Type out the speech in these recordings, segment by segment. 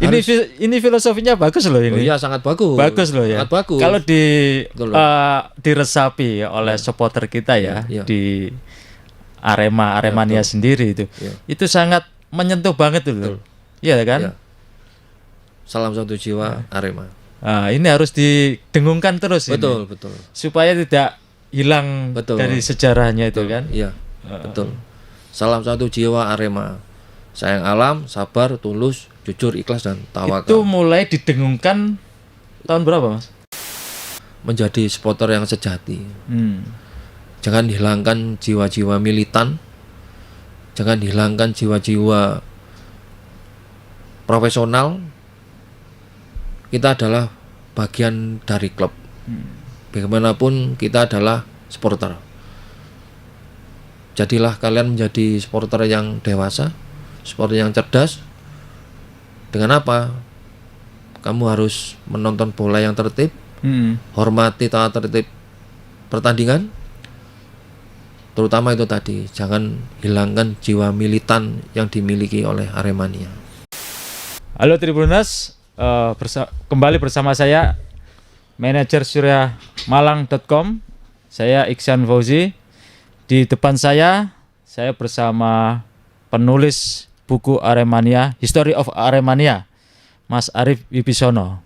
Ini filosofinya bagus loh ini. Oh iya, sangat bagus. Bagus loh ya. Sangat bagus. Kalau diresapi oleh supporter kita ya, di Aremania sendiri itu. Itu sangat menyentuh banget loh. Iya kan? Ya. Salam satu jiwa Arema. Nah, ini harus didengungkan terus betul, ini. Betul. Supaya tidak hilang dari sejarahnya itu kan. Iya. Betul. Salam satu jiwa Arema. Sayang alam, sabar, tulus, jujur, ikhlas dan tawakal. Itu mulai didengungkan tahun berapa, Mas? Menjadi supporter yang sejati. Jangan hilangkan jiwa-jiwa militan. Jangan hilangkan jiwa-jiwa profesional. Kita adalah bagian dari klub. Bagaimanapun kita adalah supporter. Jadilah kalian menjadi supporter yang dewasa, supporter yang cerdas. Dengan apa? Kamu harus menonton bola yang tertib, hormati tata tertib pertandingan. Terutama itu tadi, jangan hilangkan jiwa militan yang dimiliki oleh Aremania. Halo Tribuners, kembali bersama saya, manajer suryamalang.com. Saya Iksan Fauzi. Di depan saya bersama penulis buku Aremania, History of Aremania, Mas Arif Wibisono.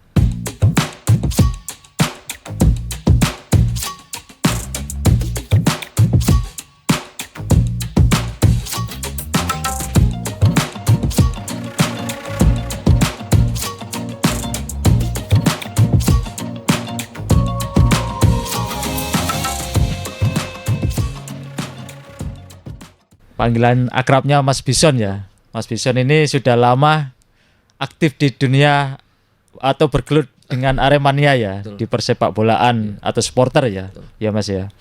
Panggilan akrabnya Mas Bison ya. Mas Bison ini sudah lama aktif di dunia atau bergelut dengan Aremania ya. Betul. Di persepak bolaan atau supporter ya. Betul. Ya Mas ya.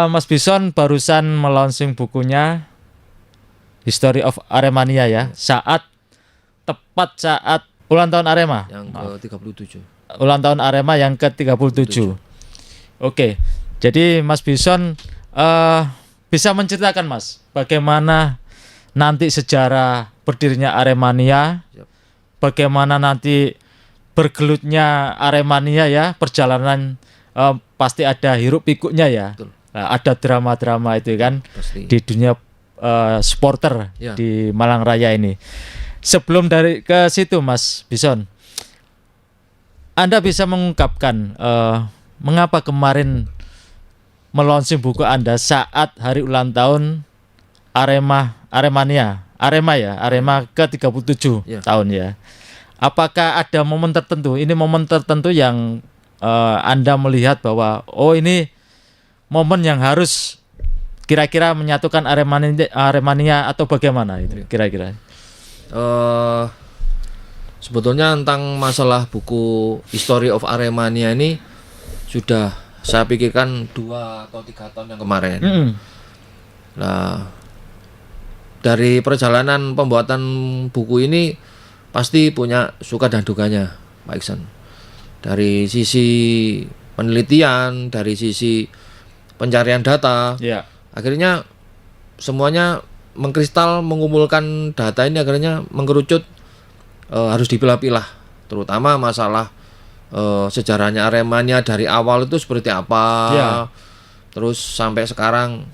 Mas Bison barusan melaunching bukunya History of Aremania ya. Tepat saat ulang tahun Arema yang ke-37. Ulang tahun Arema yang ke-37. Oke. Jadi Mas Bison bisa menceritakan Mas, bagaimana nanti sejarah berdirinya Aremania, bagaimana nanti bergelutnya Aremania ya, perjalanan pasti ada hiruk pikuknya ya, ada drama-drama itu kan pasti. Di dunia supporter di Malang Raya ini. Sebelum dari ke situ Mas Bison, Anda bisa mengungkapkan mengapa kemarin melaunching buku Anda saat hari ulang tahun Arema ke-37 tahun ya. Apakah ada momen tertentu? Ini momen tertentu yang Anda melihat bahwa ini momen yang harus kira-kira menyatukan Aremania atau bagaimana itu kira-kira? Sebetulnya tentang masalah buku History of Aremania ini sudah saya pikirkan 2 atau 3 tahun yang kemarin. Nah, dari perjalanan pembuatan buku ini pasti punya suka dan dukanya, Pak Iksan. Dari sisi penelitian, dari sisi pencarian data, akhirnya semuanya mengkristal, mengumpulkan data ini akhirnya mengerucut harus dipilah-pilah, terutama masalah sejarahnya Aremania dari awal itu seperti apa, terus sampai sekarang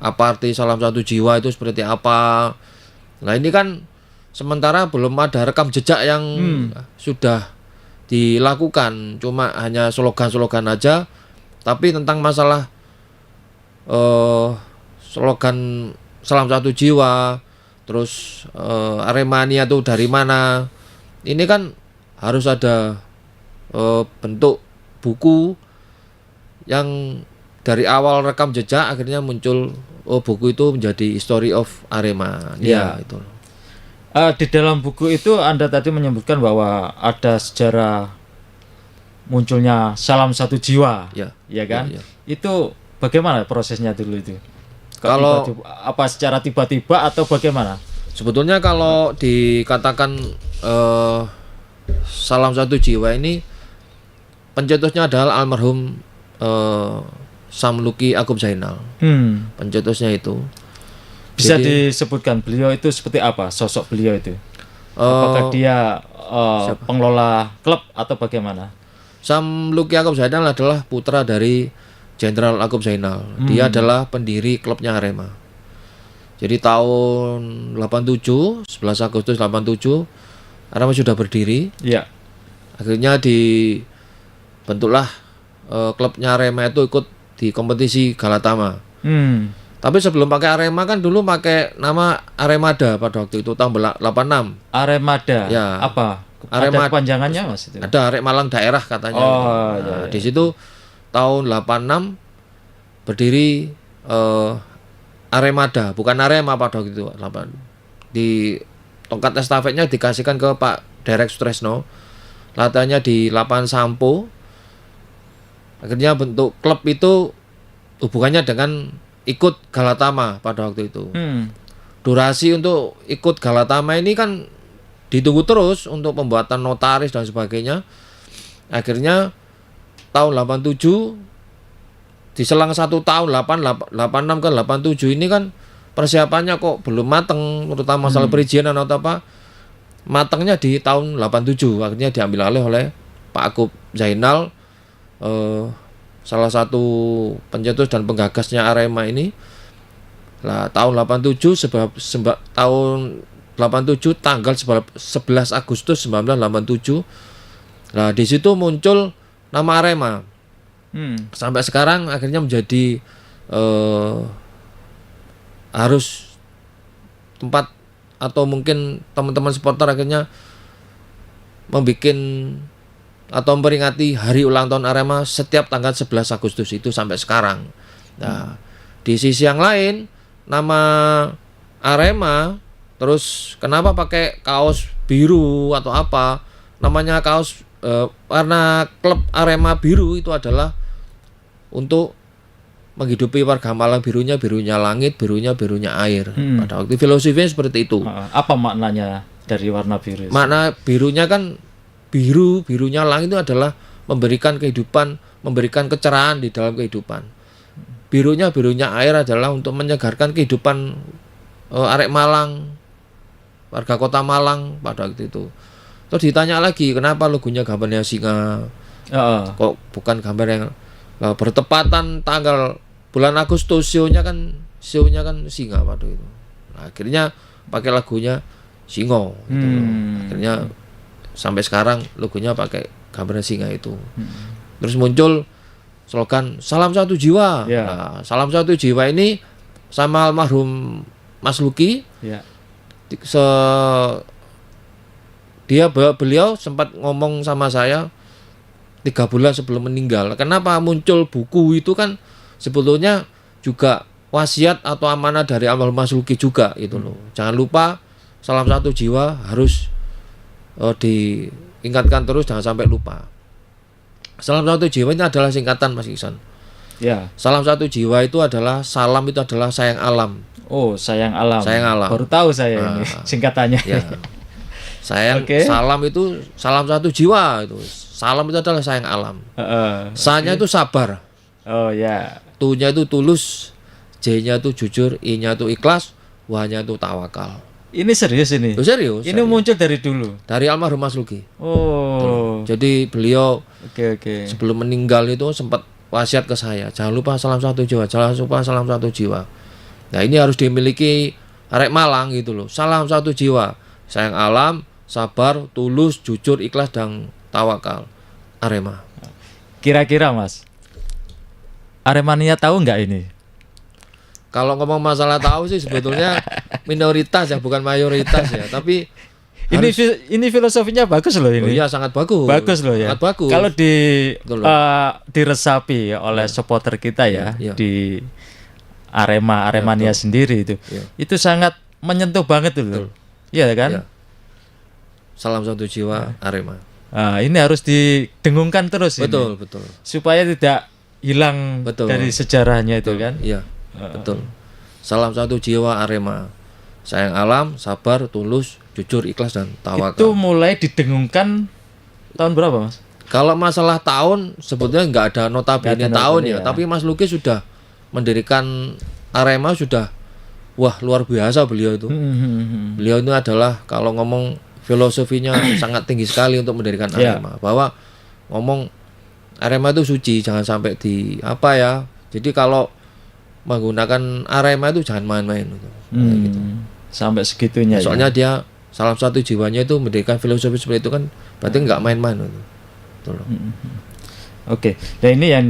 apa arti salam satu jiwa itu seperti apa. Nah ini kan sementara belum ada rekam jejak yang sudah dilakukan, cuma hanya slogan-slogan aja. Tapi tentang masalah slogan salam satu jiwa, terus Aremania itu dari mana, ini kan harus ada bentuk buku yang dari awal rekam jejak akhirnya muncul buku itu menjadi History of Aremania itu. Di dalam buku itu Anda tadi menyebutkan bahwa ada sejarah munculnya salam satu jiwa, ya kan? Itu bagaimana prosesnya dulu itu? Kalau apa secara tiba-tiba atau bagaimana? Sebetulnya kalau dikatakan salam satu jiwa ini pencetusnya adalah almarhum Samluki Akub Zainal. Pencetusnya itu. Bisa disebutkan beliau itu seperti apa, sosok beliau itu? Apakah dia pengelola klub atau bagaimana? Sam Luki Yaakob Zainal adalah putra dari Jenderal Yaakob Zainal. Dia adalah pendiri klubnya Arema. Jadi tahun 87, 11 Agustus 87, Arema sudah berdiri. Iya. Akhirnya dibentuklah klubnya Arema itu ikut di kompetisi Galatama. Tapi sebelum pakai Arema kan dulu pakai nama Aremada pada waktu itu tahun 86. Aremada. Ya. Apa? Arema, ada kepanjangannya Mas itu? ada Arek Malang daerah katanya. Oh, Nah, iya. di situ tahun 86 berdiri Aremada, bukan Arema pada waktu itu. Di tongkat estafetnya dikasihkan ke Pak Derek Sutresno. Latihannya di lapangan Sampo. Akhirnya bentuk klub itu hubungannya dengan ikut Galatama pada waktu itu. Durasi untuk ikut Galatama ini kan ditunggu terus untuk pembuatan notaris dan sebagainya. Akhirnya tahun 87 diselang 1 tahun 86 ke 87 ini kan persiapannya kok belum mateng, terutama masalah perizinan atau apa. Matangnya di tahun 87 akhirnya diambil alih oleh Pak Yaakob Zainal, salah satu pencetus dan penggagasnya Arema ini. Lah tahun 87 tahun 87 tanggal 11 Agustus 1987. Nah, di situ muncul nama Arema. Sampai sekarang akhirnya menjadi harus tempat atau mungkin teman-teman supporter akhirnya membuat atau memperingati hari ulang tahun Arema setiap tanggal 11 Agustus itu sampai sekarang. Nah, di sisi yang lain nama Arema, terus kenapa pakai kaos biru atau apa? Namanya kaos warna klub Arema biru itu adalah untuk menghidupi warga Malang, birunya langit, birunya air. Pada waktu filosofinya seperti itu. Apa maknanya dari warna biru? Makna birunya kan birunya langit itu adalah memberikan kehidupan, memberikan kecerahan di dalam kehidupan. Birunya air adalah untuk menyegarkan kehidupan arek Malang, warga kota Malang pada waktu itu. Terus ditanya lagi, kenapa logonya gambarnya singa? Kok bukan gambar yang bertepatan tanggal bulan Agustus, sionya kan singa pada itu. Nah, akhirnya pakai lagunya singo gitu loh. Akhirnya sampai sekarang logonya pakai gambar singa itu. Terus muncul slogan Salam Satu Jiwa. Nah, Salam Satu Jiwa ini sama almarhum Mas Luki. Beliau sempat ngomong sama saya 3 bulan sebelum meninggal. Kenapa muncul buku itu kan sebetulnya juga wasiat atau amanah dari almarhum Mas Luki juga itu loh. Jangan lupa Salam Satu Jiwa harus diingatkan terus, jangan sampai lupa. Salam Satu Jiwa ini adalah singkatan Mas Iksan. Salam Satu Jiwa itu adalah salam, itu adalah sayang alam. Oh, sayang alam. Sayang alam. Baru tahu saya ini singkatannya. Sayang salam itu salam satu jiwa itu. Salam itu adalah sayang alam. Sa-nya itu sabar. Oh ya. Tu-nya itu tulus, J-nya itu jujur, I-nya itu ikhlas, W-nya itu tawakal. Ini serius ini? Serius. Ini muncul dari dulu? Dari almarhum Mas Luki. Oh. Jadi beliau Oke. sebelum meninggal itu sempat wasiat ke saya, jangan lupa salam satu jiwa, jangan lupa salam satu jiwa. Nah, ini harus dimiliki arek Malang gitu loh. Salam satu jiwa, sayang alam, sabar, tulus, jujur, ikhlas, dan tawakal. Arema. Kira-kira Mas, Aremania tahu nggak ini? Kalau ngomong masalah tahu sih sebetulnya minoritas ya, bukan mayoritas ya. Tapi ini filosofinya bagus loh ini. Oh iya, sangat bagus. Bagus loh ya. Sangat bagus. Kalau diresapi oleh supporter kita ya, di Aremania sendiri itu sangat menyentuh banget loh. Iya kan? Salam satu jiwa Arema. Nah, ini harus didengungkan terus. Betul. Supaya tidak hilang dari sejarahnya itu kan. Iya. Betul. Salam satu jiwa Arema. Sayang alam, sabar, tulus, jujur, ikhlas, dan tawakal. Itu mulai didengungkan tahun berapa Mas? Kalau masalah tahun sebetulnya nggak ada notabene tahun ya. Tapi Mas Luki sudah mendirikan Arema sudah luar biasa beliau itu. Beliau itu adalah kalau ngomong filosofinya sangat tinggi sekali untuk mendirikan Arema. Bahwa ngomong Arema itu suci, jangan sampai jadi kalau menggunakan Arema itu jangan main-main gitu. Gitu. Sampai segitunya. Soalnya dia salah satu jiwanya itu mendirikan filosofi seperti itu kan, berarti nggak main-main gitu. Oke. Dan ini yang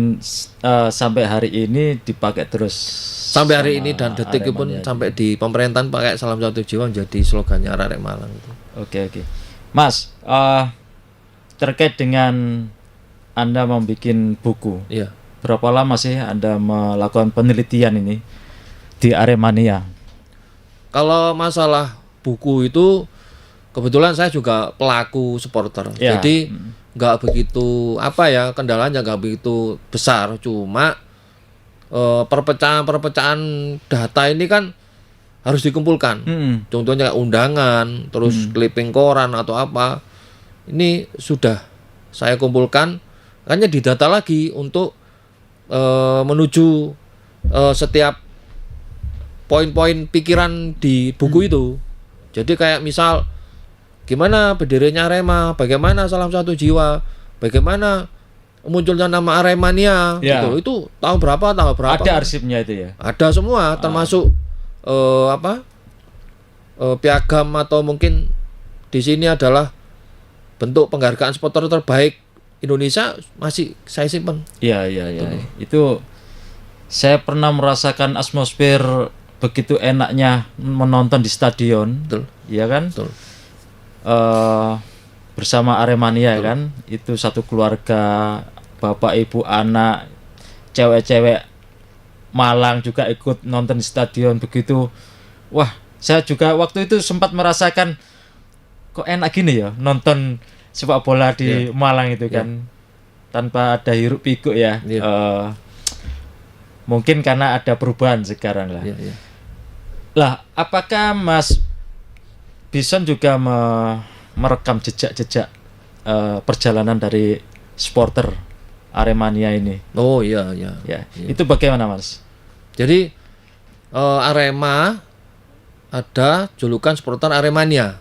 sampai hari ini dipakai terus. Sampai hari ini dan detik pun sampai di pemerintahan pakai salam satu jiwa jadi slogannya Arek Malang itu. Oke. Mas, terkait dengan Anda membuat buku. Iya. Berapa lama sih Anda melakukan penelitian ini di Aremania? Kalau masalah buku itu kebetulan saya juga pelaku supporter. Jadi nggak begitu kendalanya nggak begitu besar, cuma perpecahan data ini kan harus dikumpulkan. Contohnya undangan, terus clipping koran atau apa. Ini sudah saya kumpulkan, hanya didata lagi untuk menuju setiap poin-poin pikiran di buku itu. Jadi kayak misal gimana berdirinya Arema, bagaimana salam satu jiwa, bagaimana munculnya nama Aremania gitu. Itu tahun berapa. Ada arsipnya itu ya. Ada semua, termasuk piagam atau mungkin di sini adalah bentuk penghargaan supporter terbaik Indonesia masih saya simpan. Iya. Itu saya pernah merasakan atmosfer begitu enaknya menonton di stadion. Betul. Iya kan? Betul. Bersama Aremania kan, itu satu keluarga, bapak, ibu, anak, cewek-cewek Malang juga ikut nonton di stadion begitu. Wah, saya juga waktu itu sempat merasakan kok enak gini ya nonton sepak bola di Malang itu kan, tanpa ada hiruk pikuk ya. Mungkin karena ada perubahan sekarang lah. Lah, apakah Mas Bison juga merekam jejak-jejak perjalanan dari supporter Aremania ini? Oh iya. Itu bagaimana Mas? Jadi Arema ada julukan supporter Aremania.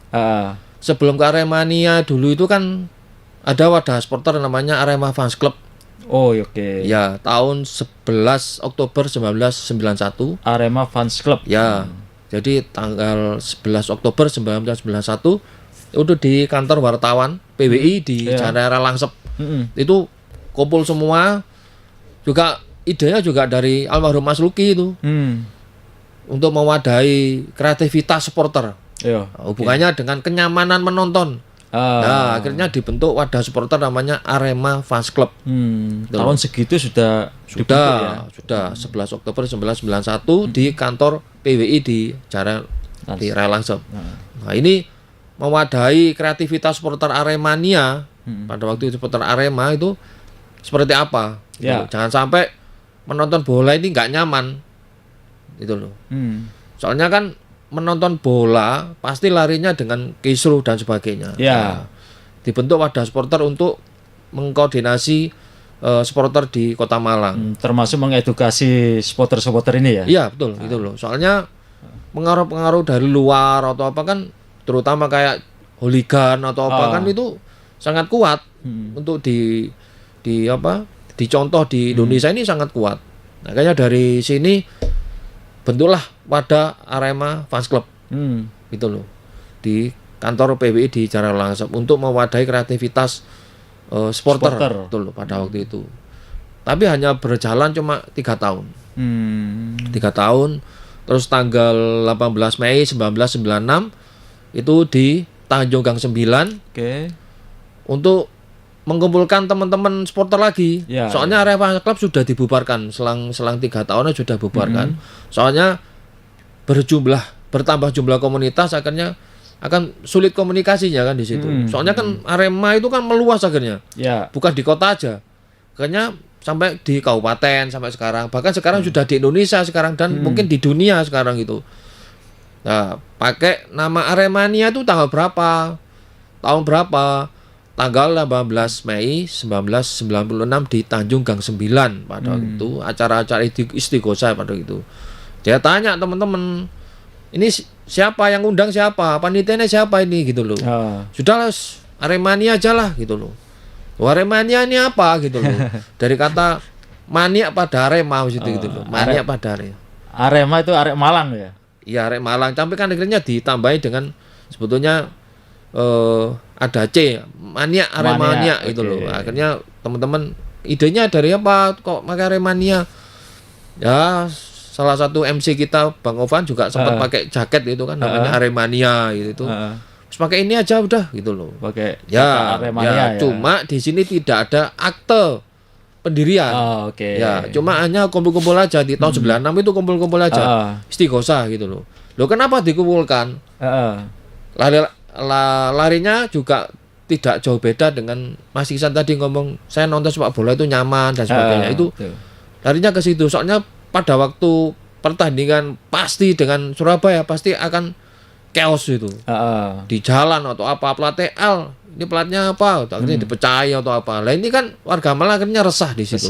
Sebelum ke Aremania dulu itu kan ada wadah supporter namanya Arema Fans Club. Oh oke. Ya, tahun 11 Oktober 1991. Arema Fans Club. Ya. Jadi tanggal 11 Oktober 1991 itu di kantor wartawan PWI di Jalan Langsep. Itu kumpul semua, juga idenya juga dari almarhum Mas Luki itu. Untuk mewadahi kreativitas supporter. Hubungannya dengan kenyamanan menonton. Nah, akhirnya dibentuk wadah supporter namanya Arema Fans Club. Tahun segitu sudah 11 Oktober 1991 di kantor PWI di Jalan di Raya Langsep. Nah, ini mewadahi kreativitas supporter Aremania. Pada waktu itu supporter Arema itu seperti apa? Jangan sampai menonton bola ini nggak nyaman. Itu loh. Soalnya kan menonton bola pasti larinya dengan kisruh dan sebagainya. Nah, dibentuk wadah supporter untuk mengkoordinasi supporter di Kota Malang. Termasuk mengedukasi supporter-supporter ini ya? Iya betul, gitu loh. Soalnya pengaruh-pengaruh dari luar atau apa kan, terutama kayak hooligan atau apa kan itu sangat kuat untuk dicontoh di Indonesia ini sangat kuat. Makanya dari sini bentuklah wadah Arema Fans Club. Gitu loh. Di kantor PWI di Jalan Langsep untuk mewadahi kreativitas supporter. Betul loh pada waktu itu. Tapi hanya berjalan cuma 3 tahun. 3 tahun. Terus tanggal 18 Mei 1996 itu di Tanjung Gang 9. Untuk mengumpulkan teman-teman supporter lagi. Soalnya Arema Club sudah dibubarkan selang 3 tahun sudah bubarkan. Soalnya bertambah jumlah komunitas akhirnya akan sulit komunikasinya kan di situ. Soalnya kan Arema itu kan meluas akhirnya. Bukan di kota aja. Akhirnya sampai di kabupaten sampai sekarang. Bahkan sekarang sudah di Indonesia sekarang dan mungkin di dunia sekarang itu. Nah, pakai nama Aremania itu tanggal berapa? Tahun berapa? Tanggal 18 Mei 1996 di Tanjung Gang 9 pada waktu itu, acara-acara istighosah pada itu. Dia tanya teman-teman, ini siapa yang undang, siapa panitianya, siapa ini gitu loh. Sudahlah Aremania aja lah gitu loh. Aremania ini apa gitu loh. Dari kata maniak pada Arema gitu loh. Maniak pada Arema. Arema itu Arek Malang ya. Iya, Arek Malang. Sampai kan akhirnya ditambahi dengan sebetulnya ada C, maniak Aremania itu loh. Akhirnya teman-teman idenya dari apa kok pakai Aremania? Ya, salah satu MC kita Bang Ovan juga sempat pakai jaket itu kan namanya Aremania gitu. Terus pakai ini aja udah gitu loh. Pakai Aremania ya. Cuma di sini tidak ada akte pendirian. Ya, cuma hanya kumpul-kumpul aja di tahun 96 itu kumpul-kumpul aja. Istighosah gitu loh. Loh kenapa dikumpulkan? Larinya juga tidak jauh beda dengan Mas Iksan tadi ngomong saya nonton sepak bola itu nyaman dan sebagainya. Itu larinya ke situ. Soalnya pada waktu pertandingan pasti dengan Surabaya pasti akan chaos itu. Di jalan atau apa pelatih L, ini pelatnya apa? Akhirnya dipercaya atau apa. Lah ini kan warga Malang akhirnya resah di situ.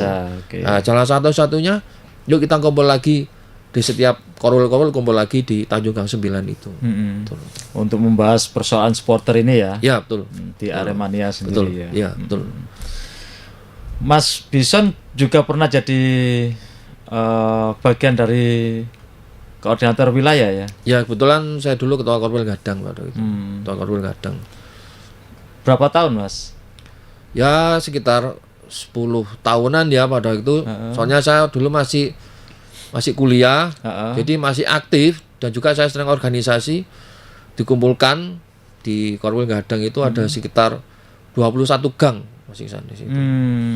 Nah, salah satu-satunya yuk kita kumpul lagi di setiap korwil-korwil kumpul lagi di Tanjung Gang 9 itu. Untuk membahas persoalan supporter ini ya. Ya, betul. Di Aremania sendiri ya. Iya, betul. Mas Bison juga pernah jadi bagian dari koordinator wilayah ya? Ya, kebetulan saya dulu ketua Korwil Gadang pada itu. Ketua Korwil Gadang. Berapa tahun, Mas? Ya, sekitar 10 tahunan ya pada itu. Soalnya saya dulu masih kuliah, jadi masih aktif dan juga saya sering organisasi dikumpulkan di Korwil Gadang itu ada sekitar 21 gang masih di situ.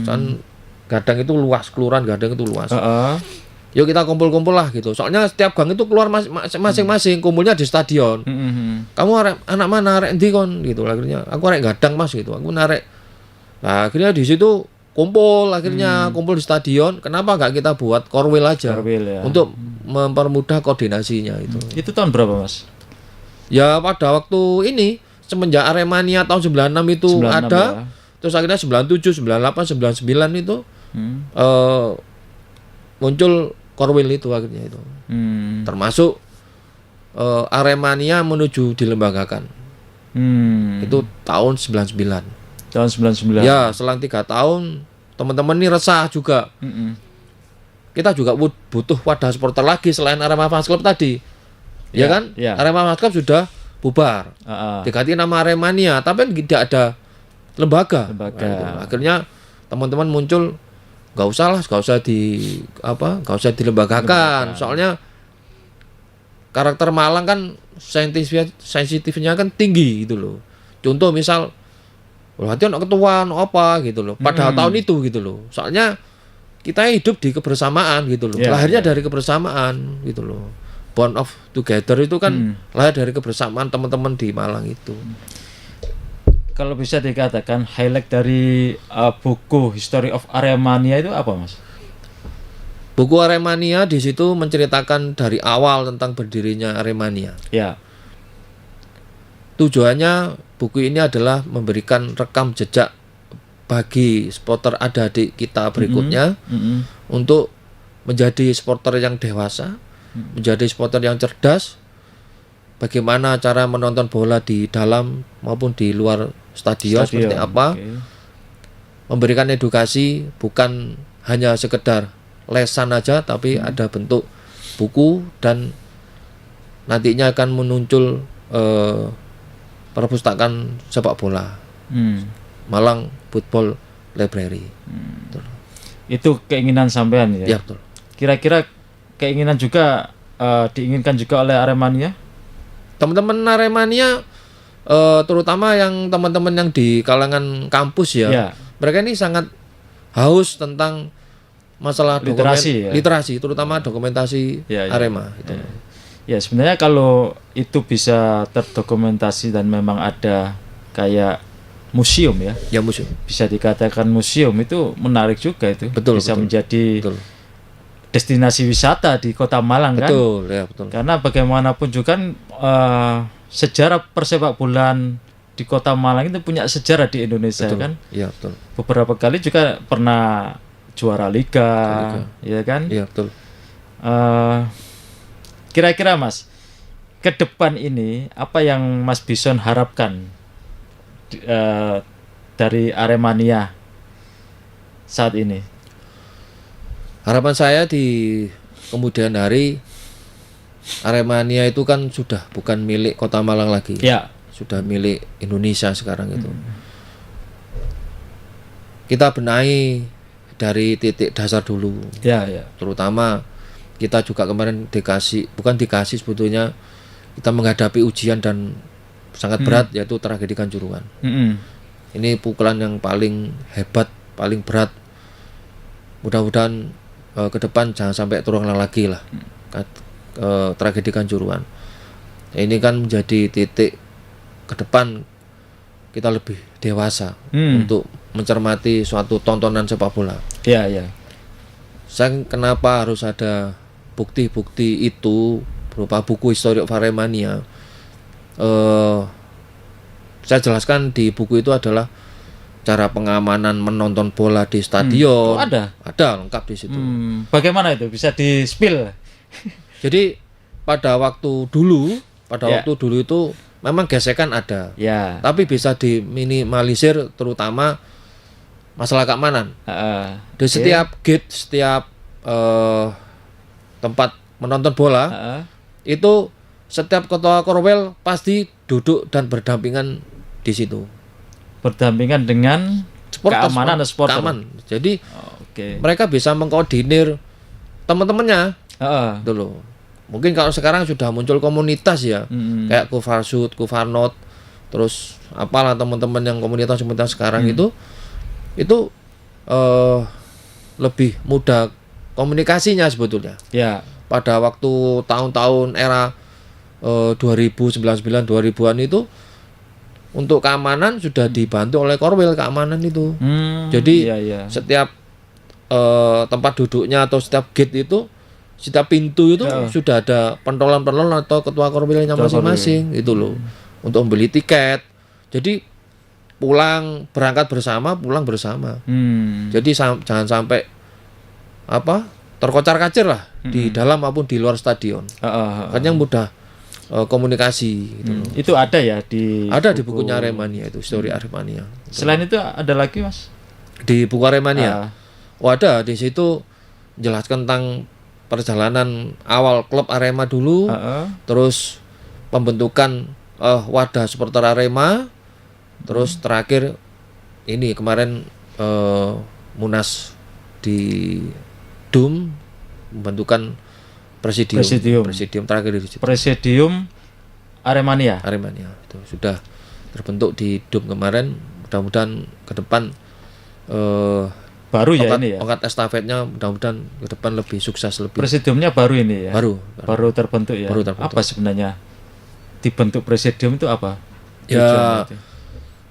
Kan Gadang itu luas, kelurahan Gadang itu luas. Yuk kita kumpul-kumpul lah gitu. Soalnya setiap gang itu keluar masing-masing, kumpulnya di stadion. Kamu anak mana, arek endi kon gitu. Akhirnya aku arek Gadang Mas gitu. Aku narek. Nah, akhirnya di situ kumpul di stadion. Kenapa nggak kita buat korwil aja ya. untuk mempermudah koordinasinya itu. Itu tahun berapa, Mas? Ya pada waktu ini semenjak Aremania tahun 96 itu 96 ada ya. Terus akhirnya 97, 98, 99 itu muncul korwil itu akhirnya itu. Termasuk Aremania menuju dilembagakan. Itu tahun 99. Tahun 99. Ya, selang 3 tahun teman-teman ini resah juga. Kita juga butuh wadah supporter lagi selain Arema Fans Club tadi. Ya kan? Arema Fans Club sudah bubar. Diganti nama Aremania, tapi tidak ada lembaga. Nah, akhirnya teman-teman muncul nggak usah dilembagakan. Soalnya karakter Malang kan sensitifnya kan tinggi gitu loh. Contoh misal hati anak ketua apa gitu loh. Pada tahun itu gitu loh. Soalnya kita hidup di kebersamaan gitu loh. Lahirnya dari kebersamaan gitu loh. Bond of together itu kan lahir dari kebersamaan teman-teman di Malang itu. Kalau bisa dikatakan highlight dari buku History of Aremania itu apa, Mas? Buku Aremania di situ menceritakan dari awal tentang berdirinya Aremania. Ya. Tujuannya buku ini adalah memberikan rekam jejak bagi supporter adik-adik kita berikutnya untuk menjadi supporter yang dewasa, menjadi supporter yang cerdas. Bagaimana cara menonton bola di dalam maupun di luar stadion seperti apa. Memberikan edukasi bukan hanya sekedar lesan aja, tapi ada bentuk buku dan nantinya akan muncul perpustakaan sepak bola. Malang Football Library. Itu keinginan sampean ya? Ya, betul. Kira-kira keinginan juga diinginkan juga oleh Aremania? Teman-teman Aremania terutama yang teman-teman yang di kalangan kampus ya. Mereka ini sangat haus tentang masalah literasi, terutama dokumentasi Arema itu. Ya, sebenarnya kalau itu bisa terdokumentasi dan memang ada kayak museum ya. Ya, museum. Bisa dikatakan museum itu menarik juga itu. Betul, bisa menjadi destinasi wisata di Kota Malang kan. Betul, ya, betul. Karena bagaimanapun juga sejarah persepak bolaan di Kota Malang itu punya sejarah di Indonesia kan. Iya, betul. Beberapa kali juga pernah juara liga. Ya kan? Iya, betul. Kira-kira Mas, ke depan ini apa yang Mas Bison harapkan dari Aremania saat ini? Harapan saya di kemudian hari, Aremania itu kan sudah bukan milik Kota Malang lagi, Ya. sudah milik Indonesia sekarang itu. Kita benahi dari titik dasar dulu, Ya, ya. terutama kita juga kemarin bukan dikasih sebetulnya, kita menghadapi ujian dan sangat berat, yaitu tragedi Kanjuruhan. Ini pukulan yang paling hebat, paling berat. Mudah-mudahan ke depan jangan sampai terulang lagi lah tragedi Kanjuruhan. Ini kan menjadi titik ke depan kita lebih dewasa untuk mencermati suatu tontonan sepak bola. Ya, ya. Saya kenapa harus ada bukti-bukti itu berupa buku History of Aremania. Saya jelaskan di buku itu adalah cara pengamanan menonton bola di stadion. Ada lengkap di situ. Bagaimana itu bisa di-spill? Jadi pada waktu dulu itu memang gesekan ada. Ya. Tapi bisa diminimalisir, terutama masalah keamanan. Di setiap gate, setiap tempat menonton bola, itu setiap ketua korwil pasti duduk dan berdampingan di situ. Berdampingan dengan keamanan dan supporter. Jadi mereka bisa mengkoordinir teman-temannya. Dulu. Mungkin kalau sekarang sudah muncul komunitas ya, kayak Kufarsud, Kufarnot, terus apalah teman-teman yang komunitas sekarang itu lebih mudah komunikasinya sebetulnya. Ya. Pada waktu tahun-tahun era 2099 2000-an itu, untuk keamanan sudah dibantu oleh korwil keamanan itu. Jadi setiap tempat duduknya atau setiap gate itu, setiap pintu itu sudah ada pentolan-pentolan atau ketua korwilnya masing-masing itu loh, untuk membeli tiket. Jadi berangkat bersama, pulang bersama. Jadi jangan sampai terkocar-kacir lah di dalam maupun di luar stadion. Kan yang mudah komunikasi gitu loh. Itu ada ya di bukunya Aremania itu, History Aremania. Selain itu ada lagi, Mas? Di buku Aremania. Ada di situ menjelaskan tentang perjalanan awal klub Arema dulu, terus pembentukan wadah supporter Arema, terus terakhir ini kemarin Munas di DUM membentukan Presidium terakhir di situ. Presidium Aremania itu sudah terbentuk di DUM kemarin. Mudah-mudahan ke depan baru ya ini ya. Pangkat estafetnya mudah-mudahan ke depan lebih sukses lebih. Presidiumnya baru ini ya. Baru terbentuk ya. Baru terbentuk. Apa sebenarnya dibentuk presidium itu apa? Ya,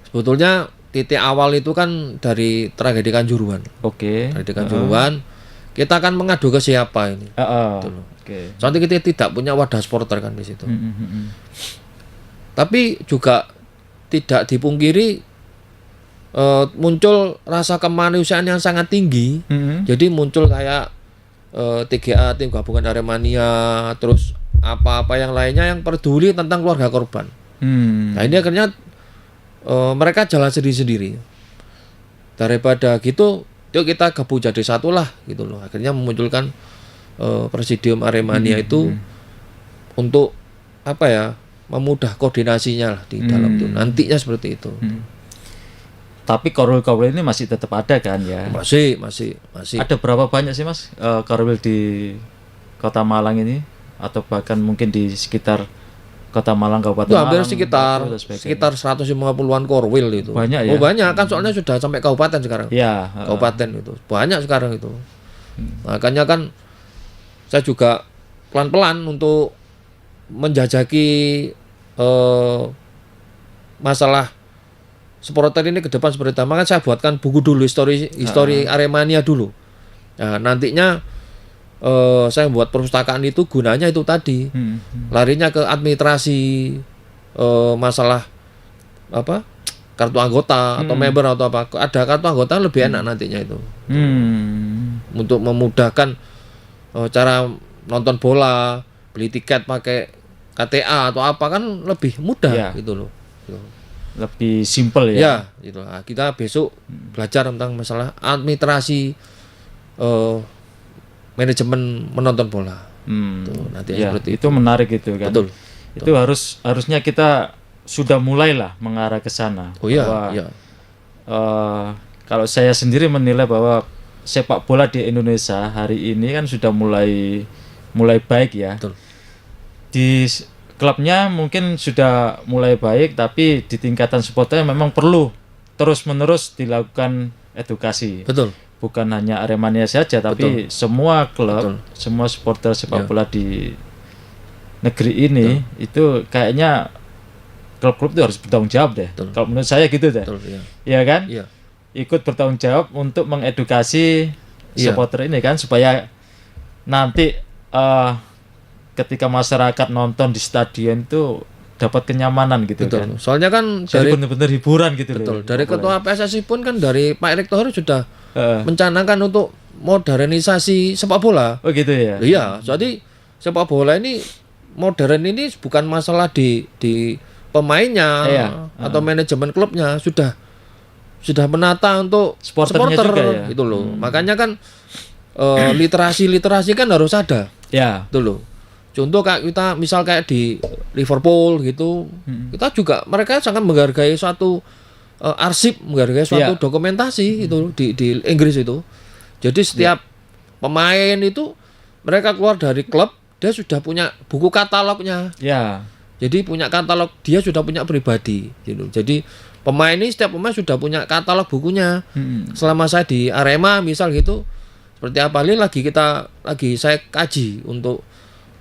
sebetulnya titik awal itu kan dari tragedi Kanjuruhan. Tragedi Kanjuruhan. Kita akan mengadu ke siapa ini? Soalnya kita tidak punya wadah supporter kan di situ. Tapi juga tidak dipungkiri muncul rasa kemanusiaan yang sangat tinggi. Jadi muncul kayak TGA, tim gabungan Aremania, terus apa-apa yang lainnya yang peduli tentang keluarga korban. Nah ini akhirnya mereka jalan sendiri-sendiri. Daripada gitu, yuk kita gabung jadi satu lah gitu loh. Akhirnya memunculkan Presidium Aremania itu untuk memudah koordinasinya lah di dalam itu. Nantinya seperti itu. Tapi korwil-korwil ini masih tetap ada kan ya? Masih. Ada berapa banyak sih, Mas, korwil di Kota Malang ini, atau bahkan mungkin di sekitar Kota Malang, Kabupaten Malang? Hampir sekitar 150-an korwil itu. Banyak ya? Banyak kan, soalnya sudah sampai kabupaten sekarang. Ya. Kabupaten itu banyak sekarang itu. Makanya kan saya juga pelan-pelan untuk menjajaki masalah supporter ini ke depan seperti itu. Makanya saya buatkan buku dulu, histori Aremania dulu. Nah, nantinya saya membuat perpustakaan itu gunanya itu tadi. Larinya ke administrasi, masalah kartu anggota atau member atau apa. Ada kartu anggota lebih enak nantinya itu. Untuk memudahkan cara nonton bola, beli tiket pakai KTA atau apa kan lebih mudah Iya. gitu loh. Gitu. Lebih simpel ya. Ya, gitu. Nah, kita besok belajar tentang masalah administrasi manajemen menonton bola. Tuh, nanti Ya, seperti itu menarik itu kan. Betul. Itu harusnya kita sudah mulailah mengarah ke sana. Oh iya, Bahwa, iya. Kalau saya sendiri menilai bahwa sepak bola di Indonesia hari ini kan sudah mulai baik ya. Betul. Di klubnya mungkin sudah mulai baik, tapi di tingkatan supporternya memang perlu terus-menerus dilakukan edukasi. Betul. Bukan hanya Aremania saja, tapi semua klub, Betul. semua supporter sepak Ya. bola di negeri ini itu kayaknya klub-klub itu harus bertanggung jawab deh. Betul. Kalau menurut saya gitu deh. Betul, ya. Iya kan? Iya. Ikut bertanggung jawab untuk mengedukasi Iya. supporter ini kan, supaya nanti ketika masyarakat nonton di stadion itu dapat kenyamanan gitu Betul. kan. Soalnya kan Jadi dari benar-benar hiburan gitu betul, loh. dari ketua PSSI pun kan dari Pak Erick Thohir sudah Heeh. mencanangkan untuk modernisasi sepak bola. Oh gitu ya. Iya, jadi sepak bola ini modern ini bukan masalah di pemainnya Iya. atau manajemen klubnya, sudah menata untuk Supporternya supporter juga ya. gitu loh. Makanya kan literasi kan harus ada Ya. gitu loh. Contoh kayak kita misal kayak di Liverpool gitu, kita juga mereka sangat menghargai suatu arsip, menghargai suatu Iya. dokumentasi gitu di Inggris itu. Jadi setiap pemain itu mereka keluar dari klub, dia sudah punya buku katalognya. Ya. Jadi punya katalog, dia sudah punya pribadi gitu. Jadi pemain ini setiap pemain sudah punya katalog bukunya. Selama saya di Arema misal gitu, seperti apa ini lagi saya kaji untuk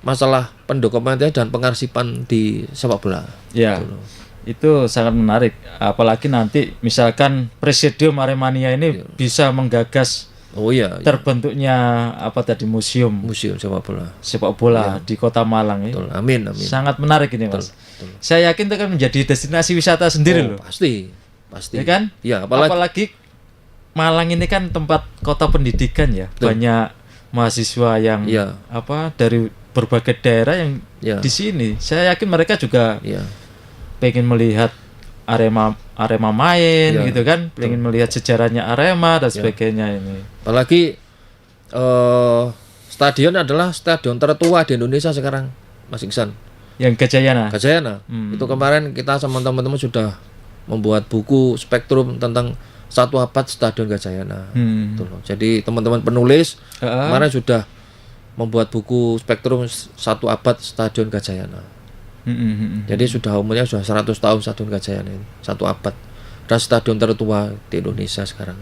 masalah pendokumentasian dan pengarsipan di sepak bola. Ya. Gitu loh. Itu sangat menarik, apalagi nanti misalkan Presidium Aremania ini bisa menggagas Oh iya, terbentuknya apa tadi museum museum sepak bola. sepak bola di Kota Malang ini. Betul. Amin, amin. Sangat menarik ini, Mas. Betul. Saya yakin itu akan menjadi destinasi wisata sendiri loh. Pasti. Ya kan? Ya, Apalagi Malang ini kan tempat kota pendidikan ya. Betul. Banyak mahasiswa yang Iya. dari berbagai daerah yang Ya. di sini. Saya yakin mereka juga Ya. pengen melihat Arema main Ya, gitu kan, pengen melihat sejarahnya Arema dan Ya. sebagainya ini. Apalagi stadion adalah stadion tertua di Indonesia sekarang, Mas Iksan. Yang Gajayana. Gajayana. Itu kemarin kita sama teman-teman sudah membuat buku spektrum tentang 1 abad Stadion Gajayana. Gitu loh. Jadi teman-teman penulis kemarin sudah membuat buku spektrum 1 abad Stadion Gajayana. Jadi sudah umurnya sudah 100 tahun Stadion Gajayana ini, 1 abad. Dan stadion tertua di Indonesia sekarang.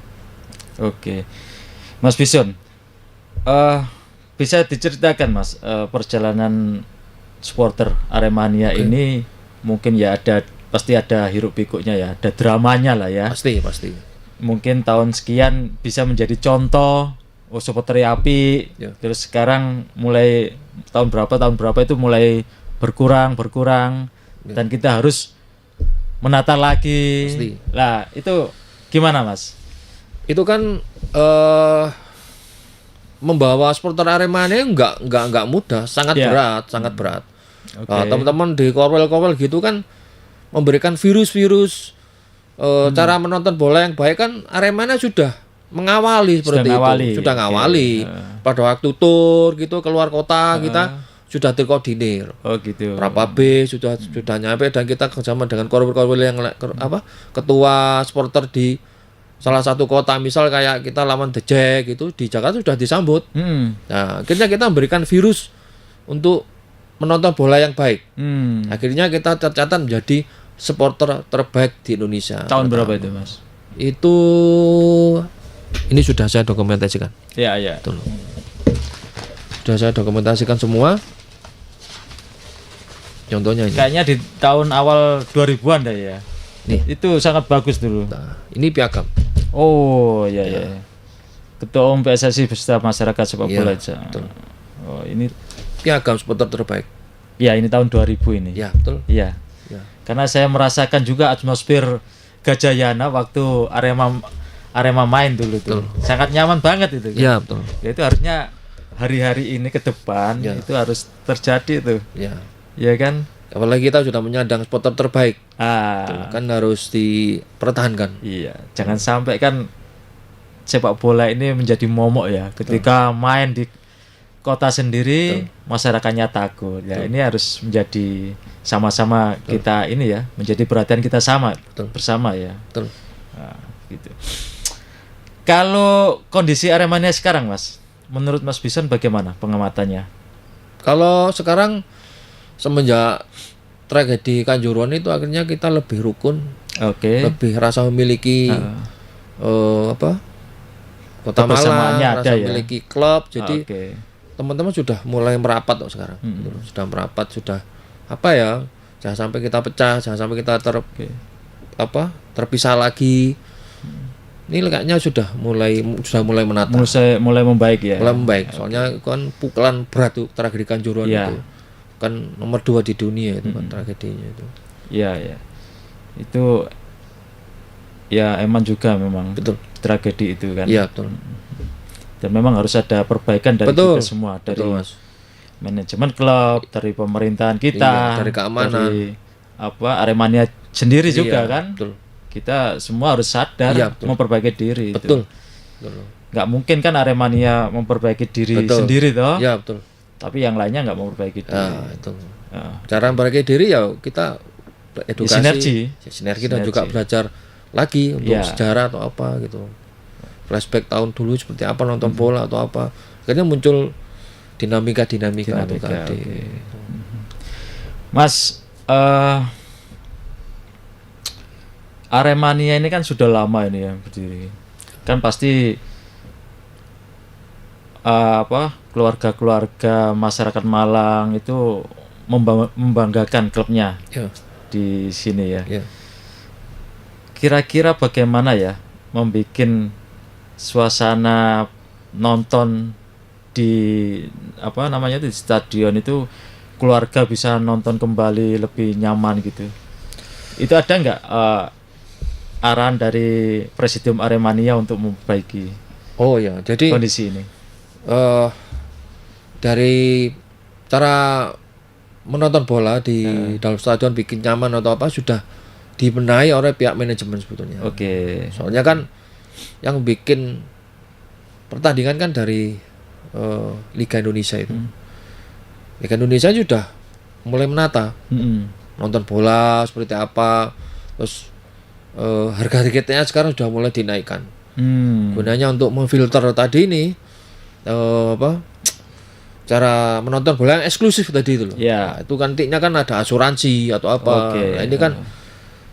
Oke. Mas Bison, bisa diceritakan Mas perjalanan supporter Aremania ini, mungkin ya pasti ada hiruk pikuknya ya, ada dramanya lah ya. Pasti. Mungkin tahun sekian bisa menjadi contoh supporter api, Ya. terus sekarang mulai tahun berapa itu mulai berkurang Ya. dan kita harus menata lagi. Pasti. Lah, itu gimana Mas? Itu kan membawa supporter Aremania enggak mudah, sangat Ya. berat. Oke. Nah, teman-teman di Korwel gitu kan memberikan virus cara menonton bola yang baik kan. Aremania sudah mengawali seperti itu. Sudah ngawali. Pada waktu tur gitu keluar kota kita sudah terkoordinir. Oh gitu. Berapa B sudah nyampe dan kita kerjasama dengan Korwel yang ketua supporter di salah satu kota, misal kayak kita lawan The Jack gitu di Jakarta sudah disambut. Nah, akhirnya kita memberikan virus untuk menonton bola yang baik. Akhirnya kita tercatat menjadi supporter terbaik di Indonesia. Tahun berapa itu Mas? Itu ini sudah saya dokumentasikan. Ya. Betul. Sudah saya dokumentasikan semua. Contohnya ini. Kayaknya di tahun awal 2000-an dah ya. Nih. Itu sangat bagus dulu. Nah, ini piagam. Oh, ya. Ketua Umum PSSI beserta masyarakat sepak Iya, bola aja. betul. Oh, ini Piagam supporter terbaik. ya ini tahun 2000 ini. Ya, betul. Iya. Ya. Karena saya merasakan juga atmosfer Gajayana waktu Arema main dulu tuh. Sangat nyaman banget itu. Ya, betul. Ya, itu harusnya hari-hari ini ke depan Ya. itu harus terjadi tuh. Ya. ya kan? Apalagi kita sudah menyandang supporter terbaik. Ah, Kan harus dipertahankan. iya, jangan sampai kan sepak bola ini menjadi momok ya. Ketika main di kota sendiri, masyarakatnya takut. Ya, ini harus menjadi sama-sama kita ini ya, menjadi perhatian kita bersama ya. Betul. Nah, gitu. Kalau kondisi Aremania sekarang, Mas, menurut Mas Bison bagaimana pengamatannya? Kalau sekarang semenjak tragedi Kanjuruhan itu akhirnya kita lebih rukun, Oke. lebih rasa memiliki kota Malang, Kebersamaannya ada rasa ya? memiliki klub. Jadi Oke. teman-teman sudah mulai merapat kok sekarang. Gitu loh. Sudah merapat, sudah jangan sampai kita pecah, jangan sampai kita terpisah lagi. Ini kayaknya sudah mulai menata. Mulai membaik ya. Mulai membaik. Soalnya kan pukulan berat tuh tragedi Kanjuruhan itu. Kan nomor 2 di dunia itu kan tragedinya itu. Iya, ya. Itu ya emang juga memang Betul. tragedi itu kan. Iya, betul. Dan memang harus ada perbaikan dari kita semua, dari Mas. manajemen klub, dari pemerintahan kita, dari keamanan, dari Aremania sendiri juga kan. Betul. Kita semua harus sadar memperbaiki diri. Betul. Nggak mungkin kan Aremania memperbaiki diri sendiri toh. Iya, betul. Tapi yang lainnya nggak memperbaiki diri. Itu. Cara memperbaiki diri ya kita edukasi, sinergi dan juga belajar lagi untuk sejarah atau apa gitu. Flashback tahun dulu seperti apa, nonton bola atau apa. Akhirnya muncul dinamika itu tadi. Okay. Mas, Aremania ini kan sudah lama ini ya berdiri. Kan pasti keluarga-keluarga masyarakat Malang itu membanggakan klubnya di sini ya. Kira-kira bagaimana ya membikin suasana nonton di di stadion itu keluarga bisa nonton kembali lebih nyaman gitu. Itu ada nggak arahan dari Presidium Aremania untuk memperbaiki jadi kondisi ini? Dari cara menonton bola di dalam stadion bikin nyaman atau apa sudah dibenahi oleh pihak manajemen sebetulnya. Oke. Soalnya kan yang bikin pertandingan kan dari Liga Indonesia itu. Liga Indonesia sudah mulai menata nonton bola seperti apa, terus harga tiketnya sekarang sudah mulai dinaikkan. Gunanya untuk memfilter tadi ini cara menonton bola yang eksklusif tadi itu loh. Nah, itu kan nantinya kan ada asuransi atau apa. Nah, ini kan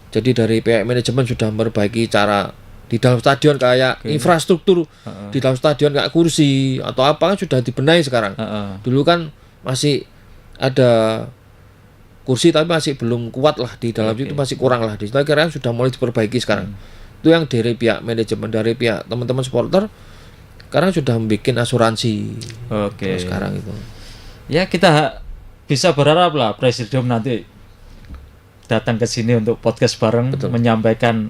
jadi dari pihak manajemen sudah memperbaiki cara di dalam stadion kayak infrastruktur di dalam stadion kayak kursi atau apa kan sudah dibenahi sekarang. Dulu kan masih ada kursi tapi masih belum kuat lah di dalam itu, masih kurang lah. Di situ akhirnya sudah mulai diperbaiki sekarang. Itu yang dari pihak manajemen, dari pihak teman-teman supporter sekarang sudah membuat asuransi. Sekarang itu. Ya kita bisa berharap lah Presidium nanti datang ke sini untuk podcast bareng, menyampaikan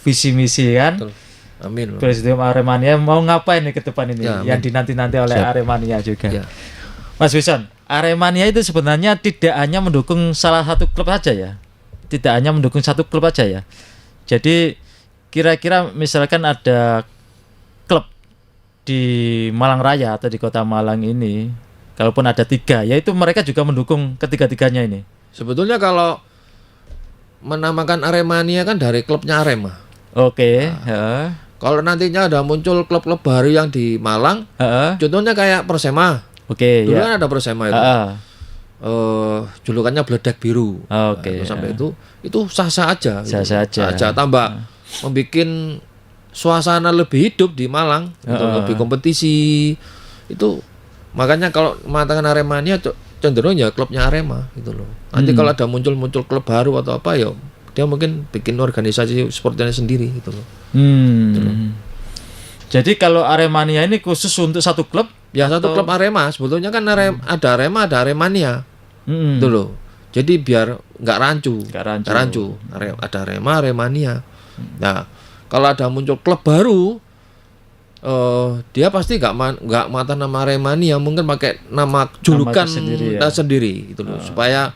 visi misi kan. Amin. Presidium Aremania mau ngapain nih ke depan ini yang dinanti-nanti oleh Aremania juga. Mas Bison, Aremania itu sebenarnya tidak hanya mendukung salah satu klub saja ya. Tidak hanya mendukung satu klub aja ya. Jadi kira-kira misalkan ada klub di Malang Raya atau di Kota Malang ini, kalaupun ada 3, yaitu mereka juga mendukung ketiga-tiganya ini. Sebetulnya kalau menamakan Aremania kan dari klubnya Arema. Kalau nantinya ada muncul klub-klub baru yang di Malang, contohnya kayak Persema. Dulu kan ada Persema itu. Julukannya Bledek Biru. Sampai itu sah-sah aja. Sah-sah tambah membikin suasana lebih hidup di Malang, lebih kompetisi. Itu makanya kalau mengatakan Aremania cenderung ya klubnya Arema gitu loh. Nanti kalau ada muncul klub baru atau apa ya dia mungkin bikin organisasi sportnya sendiri gitu loh. Gitu loh. Jadi kalau Aremania ini khusus untuk satu klub? Ya satu klub Arema. Sebetulnya kan ada Arema, ada Aremania. Gitu loh. Jadi biar nggak rancu. Ada Arema, Aremania. Nah, kalau ada muncul klub baru, dia pasti nggak mata nama Aremania, mungkin pakai nama julukan sendiri gitu loh, supaya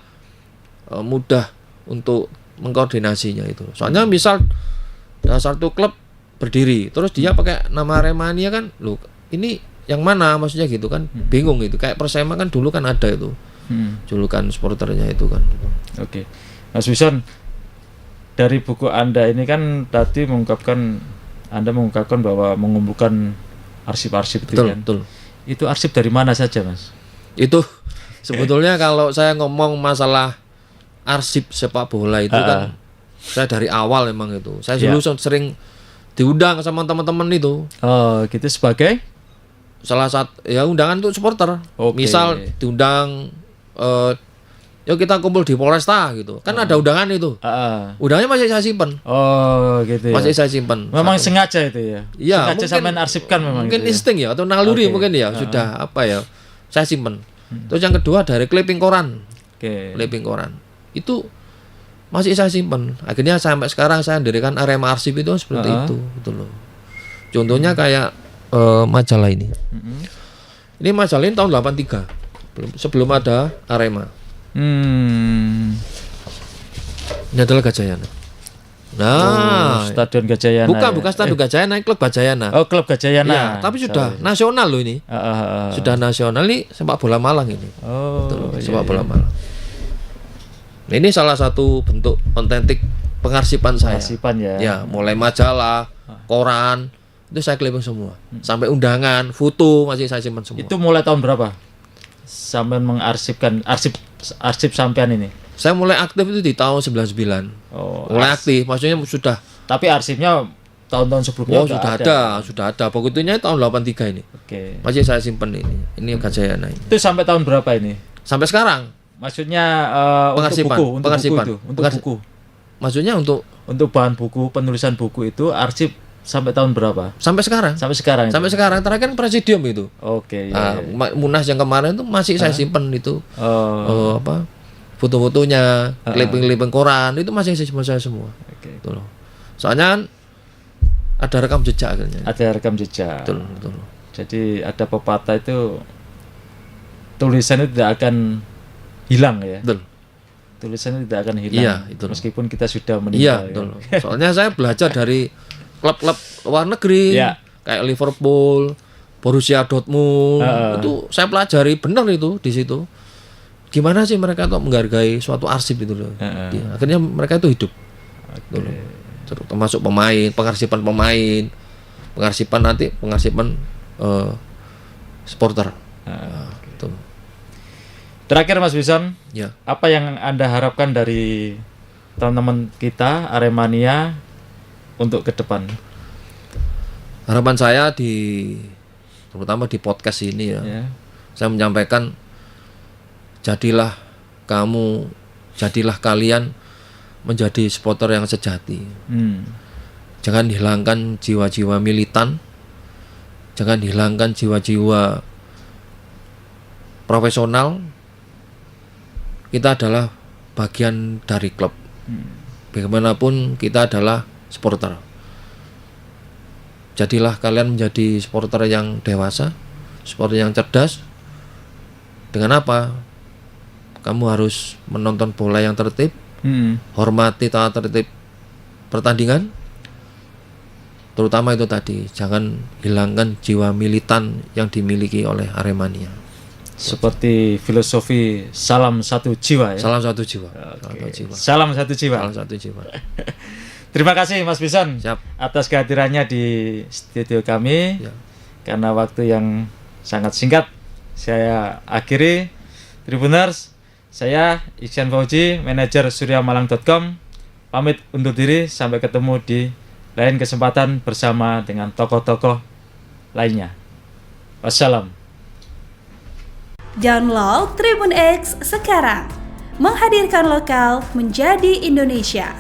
mudah untuk mengkoordinasinya itu. Soalnya misal ada satu klub berdiri, terus dia pakai nama Aremania kan, loh ini yang mana maksudnya gitu kan, bingung gitu. Kayak Persema kan dulu kan ada itu, julukan supporternya itu kan. Oke, Mas Bison, dari buku Anda ini kan tadi Anda mengungkapkan bahwa mengumpulkan arsip-arsip itu kan. Betul. Itu arsip dari mana saja, Mas? Itu sebetulnya kalau saya ngomong masalah arsip sepak bola itu kan saya dari awal emang itu. Saya dulu sering diundang sama teman-teman itu. Oh, gitu sebagai salah satu ya undangan untuk supporter. Misal diundang yuk kita kumpul di Polresta gitu. Kan ada undangan itu. Undangannya masih saya simpen. Oh, gitu ya. Masih saya simpen. Memang sengaja itu ya. Iya, sengaja sampean arsipkan memang. Mungkin gitu insting ya atau naluri mungkin ya. Sudah apa ya? Saya simpen. Terus yang kedua dari clipping koran. Clipping koran. Itu masih saya simpen. Akhirnya sampai sekarang saya mendirikan Arema Arsip itu seperti itu gitu loh. Contohnya kayak majalah ini. Ini majalah ini tahun 83. Sebelum ada Arema. Ini adalah Gajayana. Nah, Stadion Gajayana. Bukan Stadion Gajayana, klub Gajayana. Oh, klub Gajayana. Ya, tapi sudah nasional loh ini. Sudah nasional nih sepak bola Malang ini. Sepak bola Malang. Nah, ini salah satu bentuk otentik pengarsipan saya. Pengarsipan ya. Ya, mulai majalah, koran, itu saya clipping semua. Sampai undangan, foto masih saya simpan semua. Itu mulai tahun berapa? Sampai mengarsipkan arsip sampean ini. Saya mulai aktif itu di tahun 99. Mulai aktif, maksudnya sudah. Tapi arsipnya tahun-tahun sebelumnya sudah ada. Pokoknya tahun 83 ini. Masih saya simpan ini. Ini Gajayana ini. Itu sampai tahun berapa ini? Sampai sekarang. Maksudnya pengarsipan. Untuk buku. Maksudnya untuk bahan buku, penulisan buku itu arsip sampai tahun berapa? Sampai sekarang. Sampai sekarang Terakhir Presidium itu. Munas yang kemarin itu masih saya simpan itu. Foto-fotonya, clipping-clipping koran itu masih saya semua. Gitu loh. Soalnya ada rekam jejak akhirnya. Ada rekam jejak. Betul. Jadi ada pepatah itu tulisannya tidak akan hilang ya. Betul. Tulisannya tidak akan hilang. Iya, itu. Meskipun kita sudah meninggal. Iya, betul. Ya. Soalnya saya belajar dari klub-klub luar negeri, kayak Liverpool, Borussia Dortmund, itu saya pelajari benar itu di situ. Gimana sih mereka tuh menghargai suatu arsip itu loh. Akhirnya mereka itu hidup. Termasuk pemain, pengarsipan pemain, pengarsipan supporter. Gitu. Terakhir Mas Bison, ya. Apa yang Anda harapkan dari teman-teman kita Aremania untuk ke depan? Harapan saya terutama di podcast ini ya. Saya menyampaikan jadilah kalian menjadi supporter yang sejati. Jangan hilangkan jiwa-jiwa militan. Jangan hilangkan jiwa-jiwa profesional. Kita adalah bagian dari klub. Bagaimanapun kita adalah supporter. Jadilah kalian menjadi supporter yang dewasa, supporter yang cerdas. Dengan apa? Kamu harus menonton bola yang tertib, hormati tata tertib pertandingan. Terutama itu tadi, jangan hilangkan jiwa militan yang dimiliki oleh Aremania. Seperti filosofi salam satu jiwa ya. Salam satu jiwa. Salam satu jiwa. Terima kasih Mas Bison atas kehadirannya di studio kami. Karena waktu yang sangat singkat, saya akhiri. Tribuners, saya Iksan Fauji, manajer suryamalang.com, pamit undur diri. Sampai ketemu di lain kesempatan bersama dengan tokoh-tokoh lainnya. Wassalam. Download Tribun X sekarang, menghadirkan lokal menjadi Indonesia.